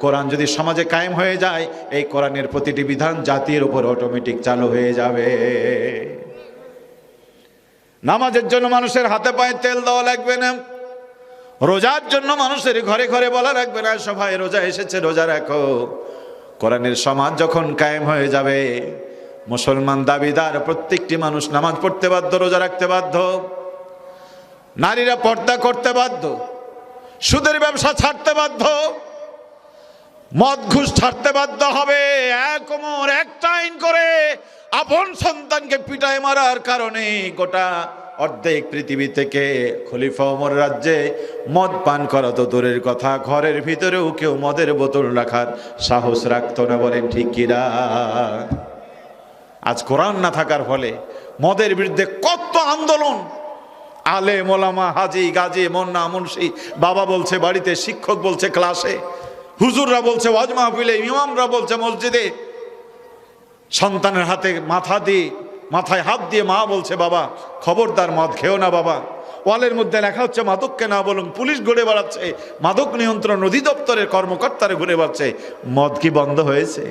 কোরআন যদি সমাজে কায়েম হয়ে যায়, এই কোরআনের প্রতিটি বিধান জাতির উপর অটোমেটিক চালু হয়ে যাবে। নামাজের জন্য মানুষের হাতে পায়ে তেল দেওয়া লাগবে না, রোজার জন্য মানুষের ঘরে ঘরে বলা লাগবে না সবাই রোজা এসেছে রোজা রাখো। কোরআনের সমাজ যখন কায়েম হয়ে যাবে, মুসলমান দাবিদার প্রত্যেকটি মানুষ নামাজ পড়তে বাধ্য, রোজা রাখতে বাধ্য, নারীরা পর্দা করতে বাধ্য, সুদের ব্যবসা ছাড়তে বাধ্য, মদ ঘুষ ছাড়তে বাধ্য হবে। এক ওমর একটা আইন করে আপন সন্তানকে পিটায় মারার কারণে গোটা অর্ধেক পৃথিবী থেকে খলিফা ওমর রাজ্যে মদ পান করা তো দূরের কথা, ঘরের ভিতরেও কেউ মদের বোতল রাখার সাহস রাখতো না। বলেন ঠিক কিনা? আজ কোরআন না থাকার ফলে মদের বিরুদ্ধে কত আন্দোলন, আলেম ওলামা, হাজি গাজী মোন্না মুন্সি, বাবা বলছে বাড়িতে, শিক্ষক বলছে ক্লাসে, হুজুররা বলছে ওয়াজ মাহফিলে, ইমামরা বলছে মসজিদে, সন্তানের হাতে মাথায় হাত দিয়ে মা বলছে বাবা খবরদার মদ খেও না বাবা। ওয়ালের মধ্যে লেখা হচ্ছে মাদককে না বলুন, পুলিশ ঘুরে বেড়াচ্ছে, মাদক নিয়ন্ত্রণ অধিদপ্তরের কর্মকর্তারা ঘুরে বেড়াচ্ছে। মদ কি বন্ধ হয়েছে?